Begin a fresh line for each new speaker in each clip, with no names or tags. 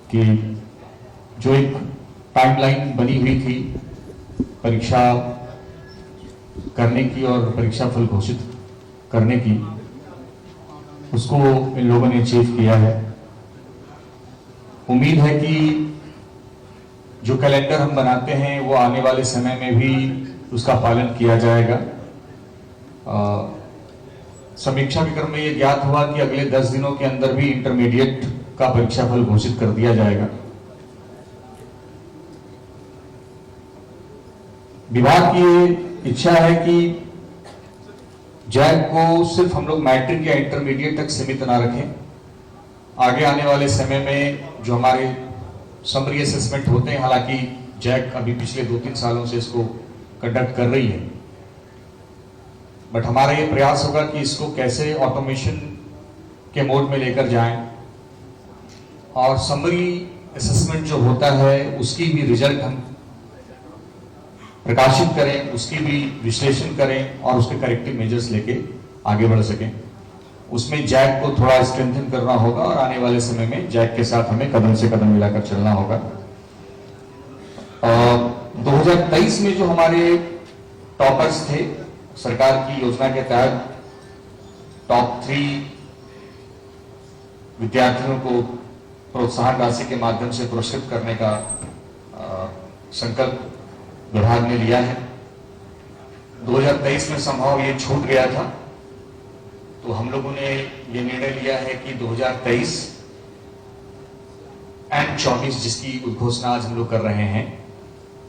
कि जो एक टाइमलाइन बनी हुई थी परीक्षा करने की और परीक्षा फल घोषित करने की, उसको इन लोगों ने अचीव किया है। उम्मीद है कि जो कैलेंडर हम बनाते हैं वो आने वाले समय में भी उसका पालन किया जाएगा। समीक्षा के क्रम में यह ज्ञात हुआ कि अगले 10 दिनों के अंदर भी इंटरमीडिएट का परीक्षा फल घोषित कर दिया जाएगा। विभाग की इच्छा है कि जैक को सिर्फ हम लोग मैट्रिक या इंटरमीडिएट तक सीमित ना रखें। आगे आने वाले समय में जो हमारे समरी असेसमेंट होते हैं, हालांकि जैक अभी पिछले 2-3 सालों से इसको कंडक्ट कर रही है, बट हमारा ये प्रयास होगा कि इसको कैसे ऑटोमेशन के मोड में लेकर जाएं और समरी असेसमेंट जो होता है उसकी भी रिजल्ट हम प्रकाशित करें, उसकी भी विश्लेषण करें और उसके करेक्टिव मेजर्स लेके आगे बढ़ सकें। उसमें जैक को थोड़ा स्ट्रेंथन करना होगा और आने वाले समय में जैक के साथ हमें कदम से कदम मिलाकर चलना होगा। 2023 में जो हमारे टॉपर्स थे, सरकार की योजना के तहत टॉप 3 विद्यार्थियों को प्रोत्साहन राशि के माध्यम से पुरस्कृत करने का संकल्प विभाग ने लिया है। 2023 में संभव ये छूट गया था, तो हम लोगों ने ये निर्णय लिया है कि 2023 एंड 24 जिसकी उद्घोषणा आज हम लोग कर रहे हैं,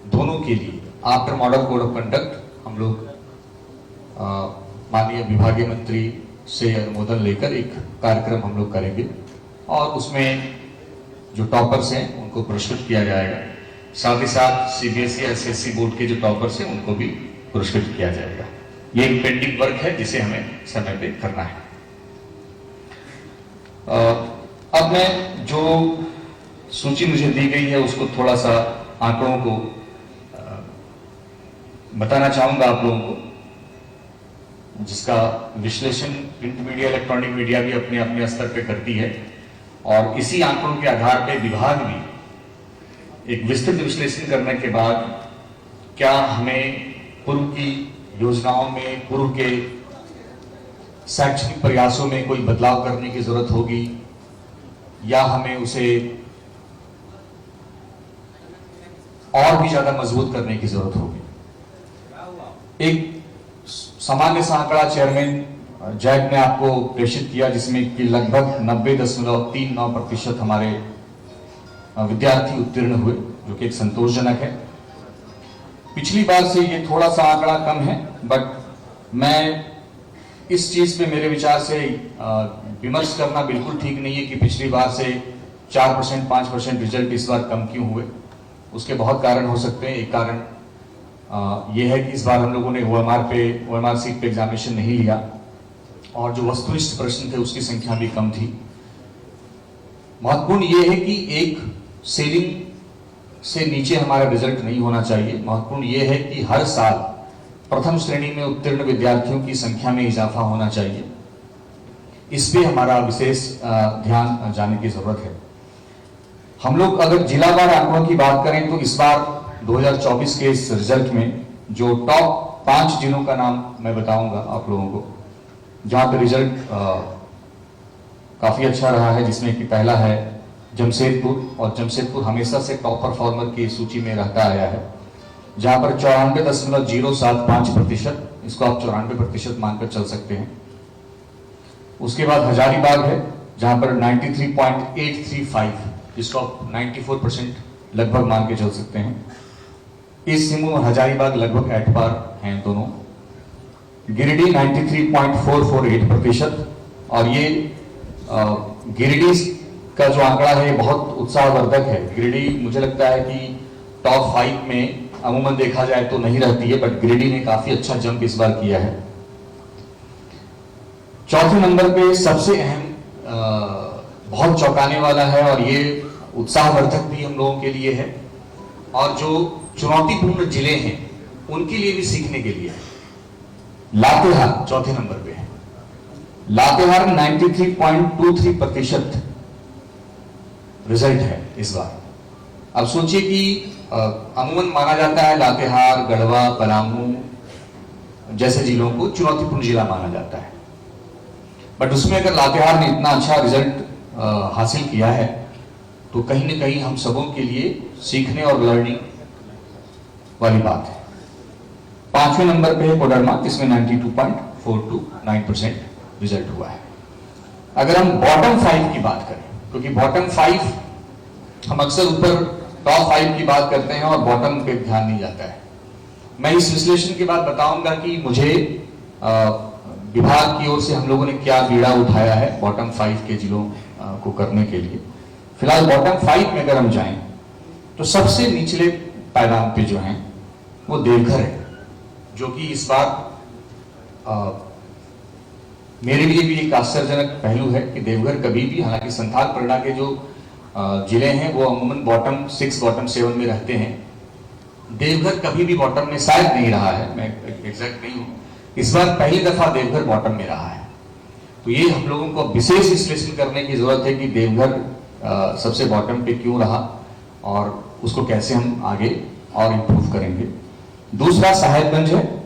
दोनों के लिए after model code of conduct हम लोग माननीय विभागीय मंत्री से अनुमोदन लेकर एक कार्यक्रम हम लोग करेंगे और उसमें जो टॉपर्स हैं उनको पुरस्कृत किया जाएगा। साथ ही साथ सीबीएसई और एसएससी बोर्ड के जो टॉपर्स हैं उनको भी पुरस्कृत किया जाएगा। ये एक पेंडिंग वर्क है जिसे हमें समय पे करना है। अब मैं जो सूची मुझे दी गई है उसको थोड़ा सा आंकड़ों को बताना चाहूंगा आप लोगों को, जिसका विश्लेषण प्रिंट मीडिया, इलेक्ट्रॉनिक मीडिया भी अपने अपने स्तर पे करती है और इसी आंकड़ों के आधार पे विभाग भी एक विस्तृत विश्लेषण करने के बाद क्या हमें पूर्व की योजनाओं में, पूर्व के शैक्षणिक प्रयासों में कोई बदलाव करने की जरूरत होगी या हमें उसे और भी ज्यादा मजबूत करने की जरूरत होगी। एक सामान्य सा आंकड़ा चेयरमैन जैक ने आपको प्रेषित किया जिसमें कि लगभग 90.39% हमारे विद्यार्थी उत्तीर्ण हुए, जो कि एक संतोषजनक है। पिछली बार से ये थोड़ा सा आंकड़ा कम है, बट मैं इस चीज पे मेरे विचार से विमर्श करना बिल्कुल ठीक नहीं है कि पिछली बार से 4%, 5% रिजल्ट इस बार कम क्यों हुए। उसके बहुत कारण हो सकते हैं। एक कारण यह है कि इस बार हम लोगों ने OMR सीट पे एग्जामिनेशन नहीं लिया और जो वस्तुनिष्ठ प्रश्न थे उसकी संख्या भी कम थी। महत्वपूर्ण यह है कि एक सेलिंग से नीचे हमारा रिजल्ट नहीं होना चाहिए। महत्वपूर्ण यह है कि हर साल प्रथम श्रेणी में उत्तीर्ण विद्यार्थियों की संख्या में इजाफा होना चाहिए। इस पे हमारा विशेष ध्यान जाने की जरूरत है। हम लोग अगर जिलावार आंकड़ों की बात करें तो इस बार 2024 के इस रिजल्ट में जो टॉप 5 जिलों का नाम मैं बताऊंगा आप लोगों को, जहां पर रिजल्ट काफी अच्छा रहा है, जिसमें कि पहला है जमशेदपुर, और जमशेदपुर हमेशा से टॉप परफॉर्मर की सूची में रहता आया है, जहां पर 94.075%, इसको आप 94% मानकर चल सकते हैं। उसके बाद हजारीबाग है जहां पर 93.835, जिसको आप 94% लगभग मान के चल सकते हैं। ईस्ट सिंहभूम और हजारीबाग लगभग एट पार हैं दोनों। गिरिडीह 93.448%, और ये गिरिडीह का जो आंकड़ा है ये बहुत उत्साहवर्धक है। गिरिडीह मुझे लगता है कि टॉप 5 में अमूमन देखा जाए तो नहीं रहती है, बट गिरिडीह ने काफी अच्छा जंप इस बार किया है। चौथे नंबर पे सबसे अहम बहुत चौंकाने वाला है और ये उत्साहवर्धक भी हम लोगों के लिए है और जो चुनौतीपूर्ण जिले हैं उनके लिए भी सीखने के लिए है। लातेहार चौथे नंबर पे है। लातेहार 93.23% रिजल्ट है इस बार। अब सोचिए कि अमूमन माना जाता है लातेहार, गढ़वा, पलामू जैसे जिलों को चुनौतीपूर्ण जिला माना जाता है, बट उसमें अगर लातेहार ने इतना अच्छा रिजल्ट हासिल किया है तो कहीं ना कहीं हम सबों के लिए सीखने और लर्निंग वाली बात है। 5वें नंबर पे है कोडरमा, जिसमें 92.429% रिजल्ट हुआ है। अगर हम बॉटम 5 की बात करें, क्योंकि बॉटम 5 हम अक्सर ऊपर टॉप 5 की बात करते हैं और बॉटम पे ध्यान नहीं जाता है। मैं इस विश्लेषण के बाद बताऊंगा कि मुझे विभाग की ओर से हम लोगों ने क्या बीड़ा उठाया है बॉटम 5 के जिलों को करने के लिए। फिलहाल बॉटम 5 में अगर हम जाएं तो सबसे निचले पायदान पे जो हैं वो देवघर है, जो कि इस बार मेरे लिए भी एक आश्चर्यजनक पहलू है कि देवघर कभी भी, हालांकि संथाल परगना के जो जिले हैं वो अमूमन बॉटम 6, बॉटम 7 में रहते हैं, देवघर कभी भी बॉटम में शायद नहीं रहा है, मैं एग्जैक्ट नहीं हूं। इस बार पहली दफा देवघर बॉटम में रहा है, तो ये हम लोगों को विशेष विश्लेषण करने की जरूरत है कि देवघर सबसे बॉटम पे क्यों रहा और उसको कैसे हम आगे और इंप्रूव करेंगे। दूसरा साहेबगंज है।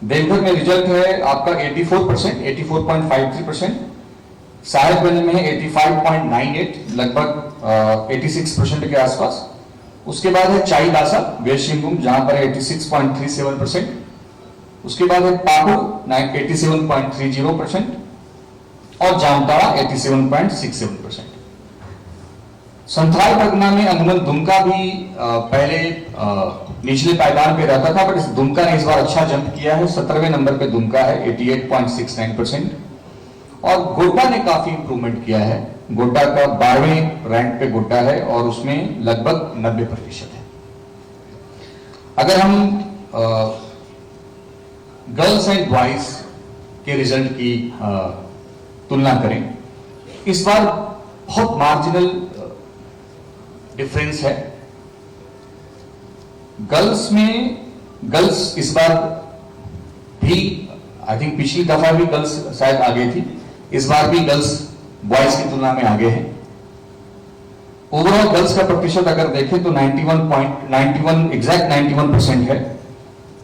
देवघर में रिजल्ट है आपका 84%, 84.53%। साहेबगंज में 85.98, लगभग 86% के आसपास। उसके बाद है चाईबासा, वेस्ट सिंहभूम, जहां पर 86.37%। उसके बाद है पाकुड़ 87.30% और जामताड़ा 87.67%। संथाल परगना में अमूमन दुमका भी पहले निचले पायदान पे रहता था, बट इस दुमका ने इस बार अच्छा जंप किया है। 17वें नंबर पे दुमका है 88.69% और गोड्डा ने काफी इंप्रूवमेंट किया है। गोड्डा का 12वें रैंक पे गोड्डा है और उसमें लगभग 90% है। अगर हम गर्ल्स एंड बॉयज के रिजल्ट की तुलना करें, इस बार बहुत मार्जिनल डिफरेंस है। गर्ल्स इस बार भी, आई थिंक पिछली दफा भी गर्ल्स शायद आगे थी, इस बार भी गर्ल्स बॉयज की तुलना में आगे है। ओवरऑल गर्ल्स का प्रतिशत अगर देखें तो 91 एग्जैक्ट 91% है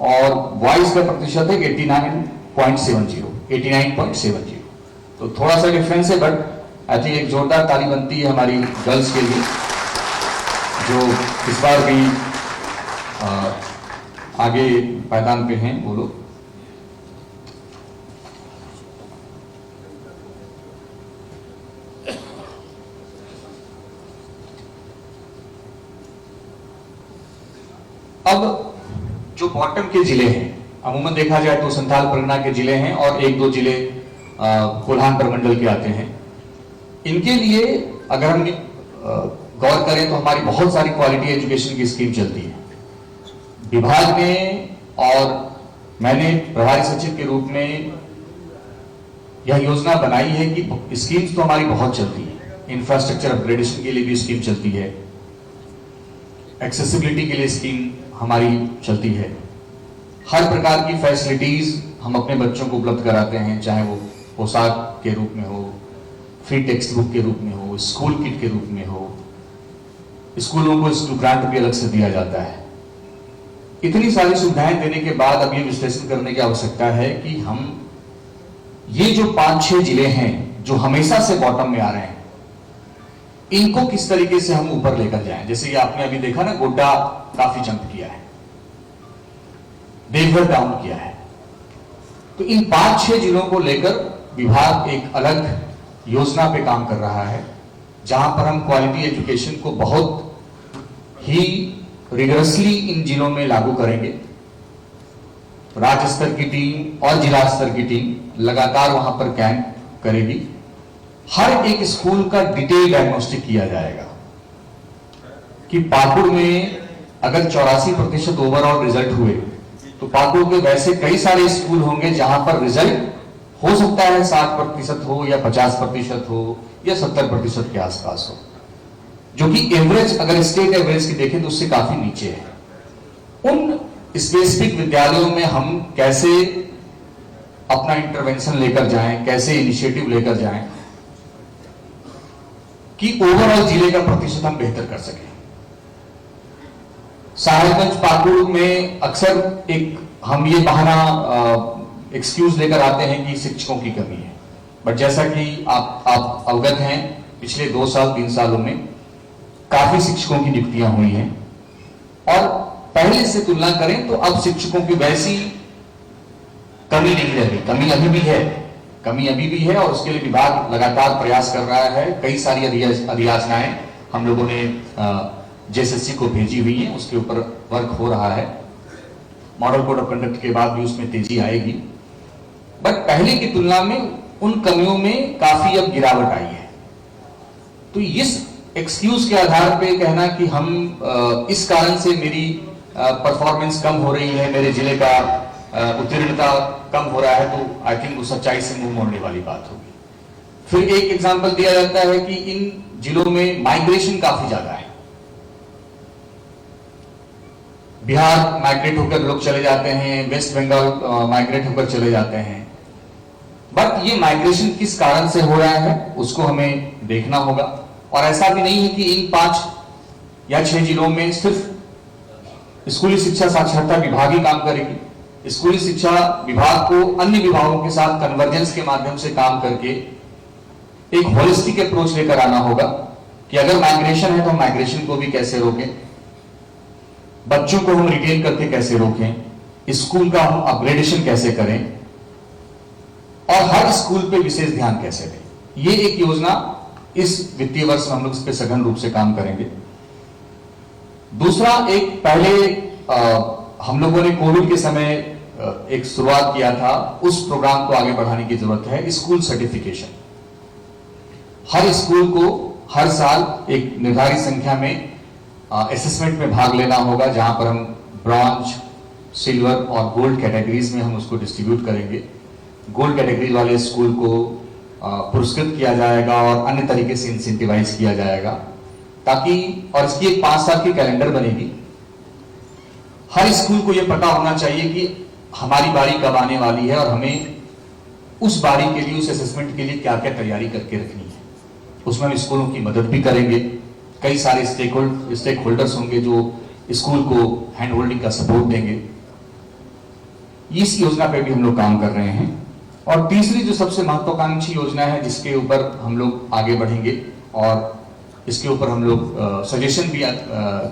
और बॉयज का प्रतिशत है 89.70। तो थोड़ा सा डिफरेंस है, बट आई थिंक एक जोरदार ताली बनती है हमारी गर्ल्स के लिए, जो इस बार भी आगे पायदान पे हैं वो लोग। अब जो बॉटम के जिले हैं, अमूमन देखा जाए तो संथाल परगना के जिले हैं और 1-2 जिले कोल्हान प्रमंडल के आते हैं। इनके लिए अगर हम गौर करें तो हमारी बहुत सारी क्वालिटी एजुकेशन की स्कीम चलती है विभाग में, और मैंने प्रभारी सचिव के रूप में यह योजना बनाई है कि स्कीम्स तो हमारी बहुत चलती है। इंफ्रास्ट्रक्चर अपग्रेडेशन के लिए भी स्कीम चलती है, एक्सेसिबिलिटी के लिए स्कीम हमारी चलती है, हर प्रकार की फैसिलिटीज हम अपने बच्चों को उपलब्ध कराते हैं, चाहे वो पोशाक के रूप में हो, फ्री टेक्स्ट बुक के रूप में हो, स्कूल किट के रूप में हो, स्कूलों को स्कूल ग्रांट भी अलग से दिया जाता है। इतनी सारी सुविधाएं देने के बाद अब ये विश्लेषण करने की आवश्यकता है कि हम ये जो 5-6 जिले हैं जो हमेशा से बॉटम में आ रहे हैं, इनको किस तरीके से हम ऊपर लेकर जाएं। जैसे कि आपने अभी देखा ना, गोड्डा काफी जंप किया है, देवघर डाउन किया है, तो इन 5-6 जिलों को लेकर विभाग एक अलग योजना पे काम कर रहा है, जहां पर हम क्वालिटी एजुकेशन को बहुत ही रिगरसली इन जिलों में लागू करेंगे। राज्य स्तर की टीम और जिला स्तर की टीम लगातार वहां पर कैंप करेगी। हर एक स्कूल का डिटेल डायग्नोस्टिक किया जाएगा कि पाकुड़ में अगर 84% ओवरऑल रिजल्ट हुए तो पाकुड़ के वैसे कई सारे स्कूल होंगे जहां पर रिजल्ट हो सकता है 60% हो या 50% हो या 70% के आसपास हो, जो कि एवरेज, अगर स्टेट एवरेज की देखें तो उससे काफी नीचे है। उन स्पेसिफिक विद्यालयों में हम कैसे अपना इंटरवेंशन लेकर जाएं, कैसे इनिशिएटिव लेकर जाएं कि ओवरऑल जिले का प्रतिशत हम बेहतर कर सकें। साहिबगंज पाकुड़ में अक्सर एक हम ये बहाना एक्सक्यूज लेकर आते हैं कि शिक्षकों की कमी है, बट जैसा कि आप अवगत हैं, पिछले 2 साल 3 सालों में काफी शिक्षकों की नियुक्तियां हुई हैं और पहले से तुलना करें तो अब शिक्षकों की वैसी कमी नहीं रही। कमी अभी भी है और उसके लिए विभाग लगातार प्रयास कर रहा है। कई सारी अधियाचनाएं हम लोगों ने जेएसएससी को भेजी हुई है, उसके ऊपर वर्क हो रहा है। मॉडल कोड ऑफ कंडक्ट के बाद भी उसमें तेजी आएगी, बट पहले की तुलना में उन कमियों में काफी अब गिरावट आई है। तो इस एक्सक्यूज के आधार पे कहना कि हम इस कारण से मेरी परफॉर्मेंस कम हो रही है, मेरे जिले का उत्तीर्णता कम हो रहा है, तो आई थिंक वो सच्चाई से मुंह मोड़ने वाली बात होगी। फिर एक एग्जांपल दिया जाता है कि इन जिलों में माइग्रेशन काफी ज्यादा है। बिहार माइग्रेट होकर लोग चले जाते हैं, वेस्ट बंगाल माइग्रेट होकर चले जाते हैं, बट ये माइग्रेशन किस कारण से हो रहा है उसको हमें देखना होगा। और ऐसा भी नहीं है कि इन 5 या 6 जिलों में सिर्फ स्कूली शिक्षा साक्षरता विभाग ही काम करेगी। स्कूली शिक्षा विभाग को अन्य विभागों के साथ कन्वर्जेंस के माध्यम से काम करके एक होलिस्टिक अप्रोच लेकर आना होगा कि अगर माइग्रेशन है तो हम माइग्रेशन को भी कैसे रोकें, बच्चों को हम रिटेन करके कैसे रोकें, स्कूल का हम अपग्रेडेशन कैसे करें और हर स्कूल पे विशेष ध्यान कैसे दें। ये एक योजना इस वित्तीय वर्ष में हम लोग इस पे सघन रूप से काम करेंगे। दूसरा, एक पहले हम लोगों ने कोविड के समय एक शुरुआत किया था, उस प्रोग्राम को आगे बढ़ाने की जरूरत है। स्कूल सर्टिफिकेशन, हर स्कूल को हर साल एक निर्धारित संख्या में असेसमेंट में भाग लेना होगा, जहां पर हम ब्रॉन्ज, सिल्वर और गोल्ड कैटेगरीज में हम उसको डिस्ट्रीब्यूट करेंगे। गोल्ड कैटेगरी वाले स्कूल को पुरस्कृत किया जाएगा और अन्य तरीके से इंसेंटिवाइज किया जाएगा, ताकि, और इसकी एक 5 साल की कैलेंडर बनेगी। हर स्कूल को यह पता होना चाहिए कि हमारी बारी कब आने वाली है और हमें उस बारी के लिए, उस असेसमेंट के लिए क्या क्या तैयारी करके रखनी है। उसमें हम स्कूलों की मदद भी करेंगे। कई सारे स्टेक होल्डर्स होंगे जो स्कूल को हैंड होल्डिंग का सपोर्ट देंगे। इस योजना पे भी हम लोग काम कर रहे हैं। और तीसरी जो सबसे महत्वाकांक्षी योजना है, जिसके ऊपर हम लोग आगे बढ़ेंगे और इसके ऊपर हम लोग सजेशन भी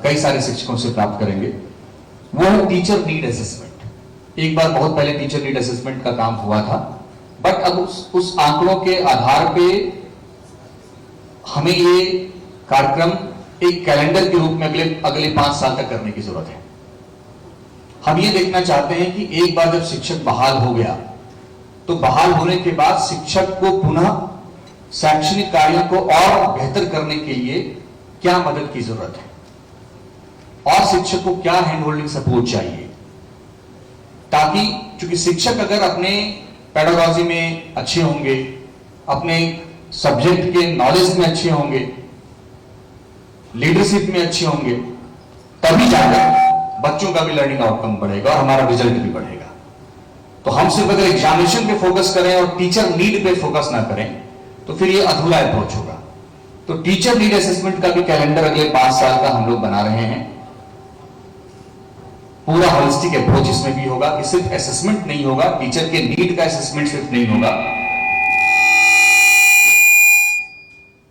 कई सारे शिक्षकों से प्राप्त करेंगे, वो है टीचर नीड असेसमेंट। एक बार बहुत पहले टीचर नीड असेसमेंट का काम हुआ था, बट अब उस आंकड़ों के आधार पे हमें ये कार्यक्रम एक कैलेंडर के रूप में अगले 5 साल तक करने की जरूरत है। हम ये देखना चाहते हैं कि एक बार जब शिक्षक बहाल हो गया, तो बहाल होने के बाद शिक्षक को पुनः शैक्षणिक कार्यों को और बेहतर करने के लिए क्या मदद की जरूरत है और शिक्षक को क्या हैंड होल्डिंग सपोर्ट चाहिए, ताकि, चूंकि शिक्षक अगर अपने पेडागॉजी में अच्छे होंगे, अपने सब्जेक्ट के नॉलेज में अच्छे होंगे, लीडरशिप में अच्छे होंगे, तभी जाकर बच्चों का भी लर्निंग आउटकम बढ़ेगा और हमारा रिजल्ट भी बढ़ेगा। तो हम सिर्फ अगर एग्जामिनेशन पे फोकस करें और टीचर नीड पे फोकस ना करें, तो फिर ये अधूरा अप्रोच होगा। तो टीचर नीड असेसमेंट का भी कैलेंडर अगले 5 साल का हम लोग बना रहे हैं। पूरा होलिस्टिक अप्रोच इसमें भी होगा कि सिर्फ असेसमेंट नहीं होगा, टीचर के नीड का असेसमेंट सिर्फ नहीं होगा,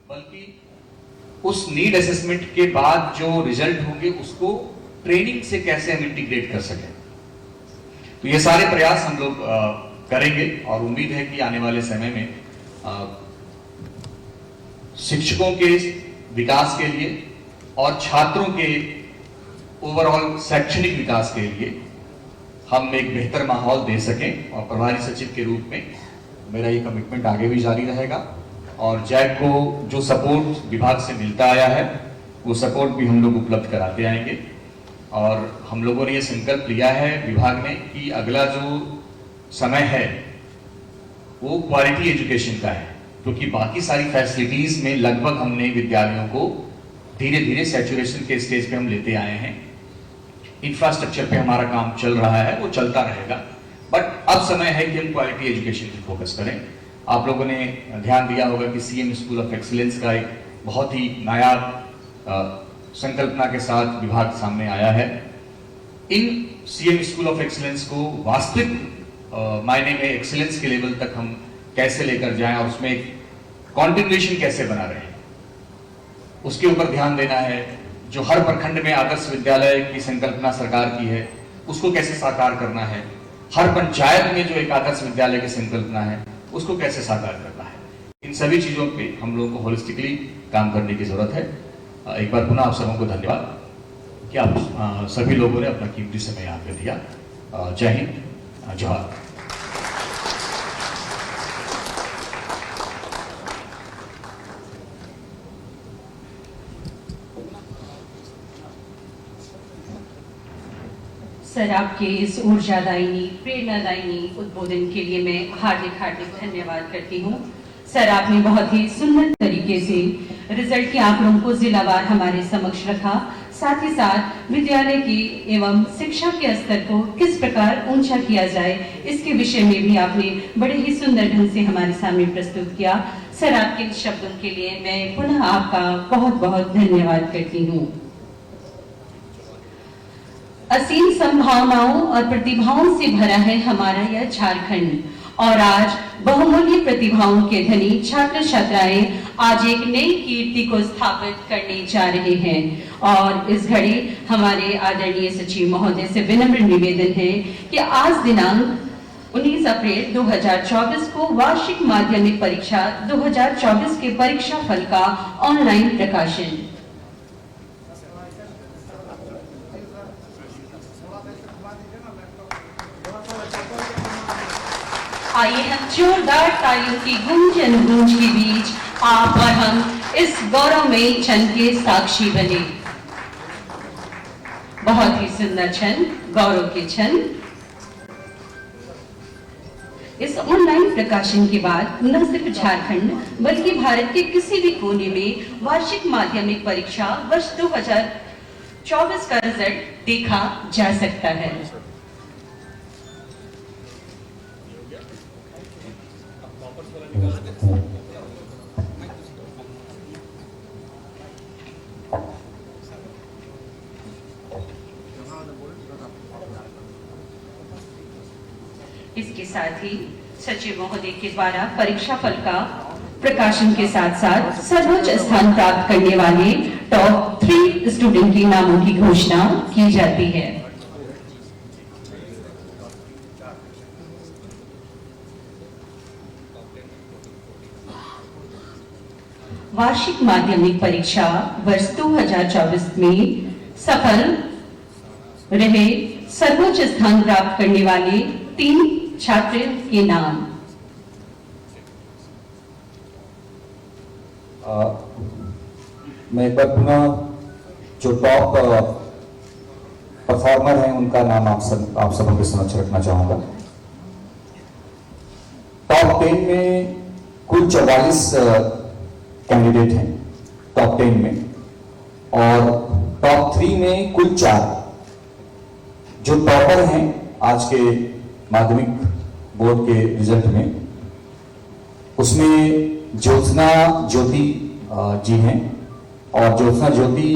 बल्कि उस नीड असेसमेंट के बाद जो रिजल्ट होंगे उसको ट्रेनिंग से कैसे हम इंटीग्रेट कर सकें। तो ये सारे प्रयास हम लोग करेंगे और उम्मीद है कि आने वाले समय में शिक्षकों के विकास के लिए और छात्रों के ओवरऑल शैक्षणिक विकास के लिए हम एक बेहतर माहौल दे सकें। और प्रभारी सचिव के रूप में मेरा ये कमिटमेंट आगे भी जारी रहेगा और जैक को जो सपोर्ट विभाग से मिलता आया है वो सपोर्ट भी हम लोग उपलब्ध कराते आएंगे। और हम लोगों ने ये संकल्प लिया है विभाग ने कि अगला जो समय है वो क्वालिटी एजुकेशन का है, क्योंकि बाकी सारी फैसिलिटीज में लगभग हमने विद्यालयों को धीरे धीरे सैचुरेशन के स्टेज पे हम लेते आए हैं। इंफ्रास्ट्रक्चर पे हमारा काम चल रहा है, वो चलता रहेगा, बट अब समय है कि हम क्वालिटी एजुकेशन पे फोकस करें। आप लोगों ने ध्यान दिया होगा कि सीएम स्कूल ऑफ एक्सीलेंस का एक बहुत ही नायाब संकल्पना के साथ विभाग सामने आया है। इन सीएम स्कूल ऑफ एक्सीलेंस को वास्तविक मायने में एक्सीलेंस के लेवल तक हम कैसे लेकर जाएं और उसमें एक कॉन्टिन्यूएशन कैसे बना रहे हैं, उसके ऊपर ध्यान देना है। जो हर प्रखंड में आदर्श विद्यालय की संकल्पना सरकार की है, उसको कैसे साकार करना है। हर पंचायत में जो एक आदर्श विद्यालय की संकल्पना है, उसको कैसे साकार करना है। इन सभी चीजों पे हम लोगों को होलिस्टिकली काम करने की जरूरत है। एक बार पुनः आप सबों को धन्यवाद कि आप सभी लोगों ने अपना कीमती समय यहाँ पे दिया। जय हिंद, जोहार।
सर, आपके इस ऊर्जादायिनी प्रेरणादायिनी उद्बोधन के लिए मैं हार्दिक हार्दिक धन्यवाद करती हूँ। सर, आपने बहुत ही सुंदर तरीके से रिजल्ट के आंकड़ों को जिलावार हमारे समक्ष रखा, साथ ही साथ विद्यालय की एवं शिक्षा के स्तर को किस प्रकार ऊंचा किया जाए, इसके विषय में भी आपने बड़े ही सुंदर ढंग से हमारे सामने प्रस्तुत किया। सर, आपके इन शब्दों के लिए मैं पुनः आपका बहुत बहुत धन्यवाद करती हूँ। असीम संभावनाओं और प्रतिभाओं से भरा है हमारा यह झारखंड, और आज बहुमूल्य प्रतिभाओं के धनी छात्र छात्राएं आज एक नई कीर्ति को स्थापित करने जा रहे हैं। और इस घड़ी हमारे आदरणीय सचिव महोदय से विनम्र निवेदन है कि आज दिनांक 19 अप्रैल 2024 को वार्षिक माध्यमिक परीक्षा 2024 के परीक्षा फल का ऑनलाइन प्रकाशन। आइए हम जोरदार तालियों की गूंज के बीच आप और हम इस गौरवमयी क्षण के साक्षी बने। बहुत ही सुंदर क्षण, गौरव के क्षण। इस ऑनलाइन प्रकाशन के बाद न सिर्फ झारखंड बल्कि भारत के किसी भी कोने में वार्षिक माध्यमिक परीक्षा वर्ष 2024 का रिजल्ट देखा जा सकता है। इसके साथ ही सचिव महोदय के द्वारा परीक्षा फल का प्रकाशन के साथ साथ सर्वोच्च स्थान प्राप्त करने वाले टॉप 3 स्टूडेंट के नामों की घोषणा की जाती है। वार्षिक माध्यमिक परीक्षा वर्ष 2024 में सफल रहे सर्वोच्च स्थान प्राप्त करने वाले 3 छात्र के नाम।
मैं एक बार पुनः जो टॉप परफॉर्मर हैं उनका नाम आप सबों के समक्ष रखना चाहूंगा। टॉप 10 में कुल 44 कैंडिडेट हैं टॉप 10 में, और टॉप 3 में कुल 4। जो टॉपर हैं आज के माध्यमिक बोर्ड के रिजल्ट में, उसमें ज्योत्सना ज्योति जी हैं, और ज्योत्सना ज्योति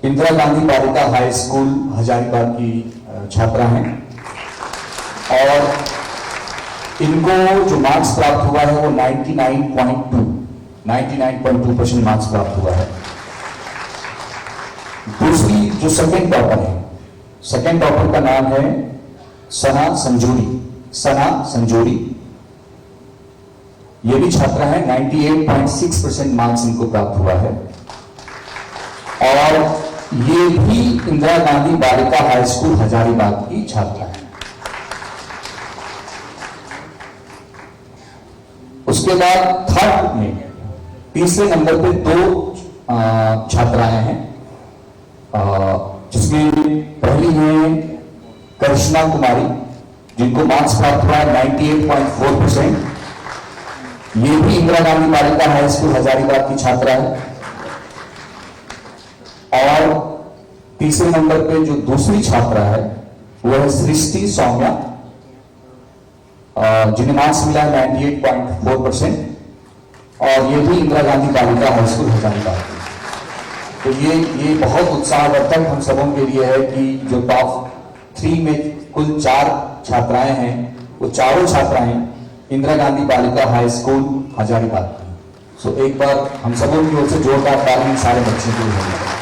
इंदिरा गांधी बालिका हाई स्कूल हजारीबाग की छात्रा हैं, और इनको जो मार्क्स प्राप्त हुआ है वो 99.2% मार्क्स प्राप्त हुआ है। दूसरी जो सेकेंड टॉपर है, सेकेंड टॉपर का नाम है सना संजोरी। ये भी छात्रा है, 98.6% मार्क्स इनको प्राप्त हुआ है, और ये भी इंदिरा गांधी बालिका हाई स्कूल हजारीबाग की छात्रा है। उसके बाद थर्ड में तीसरे नंबर पे 2 छात्राएं हैं, जिसमें पहली है करिश्मा कुमारी, जिनको मार्क्स प्राप्त हुआ 98.4%। ये भी इंदिरा गांधी बालिका हाई स्कूल हजारीबाग की छात्रा है। और तीसरे नंबर पे जो दूसरी छात्रा है वो है सृष्टि सौम्या, जिन्हें मार्क्स मिला 98.4%। और ये भी इंदिरा गांधी बालिका हाई स्कूल हजारीबाग की। तो ये बहुत उत्साहवर्धक हम सबों के लिए है कि जो टॉप 3 में कुल 4 छात्राएं हैं, वो चारों छात्राएं इंदिरा गांधी बालिका हाई स्कूल हजारीबाग की। सो एक बार हम सबों की ओर से जोरदार ताली सारे बच्चों के लिए।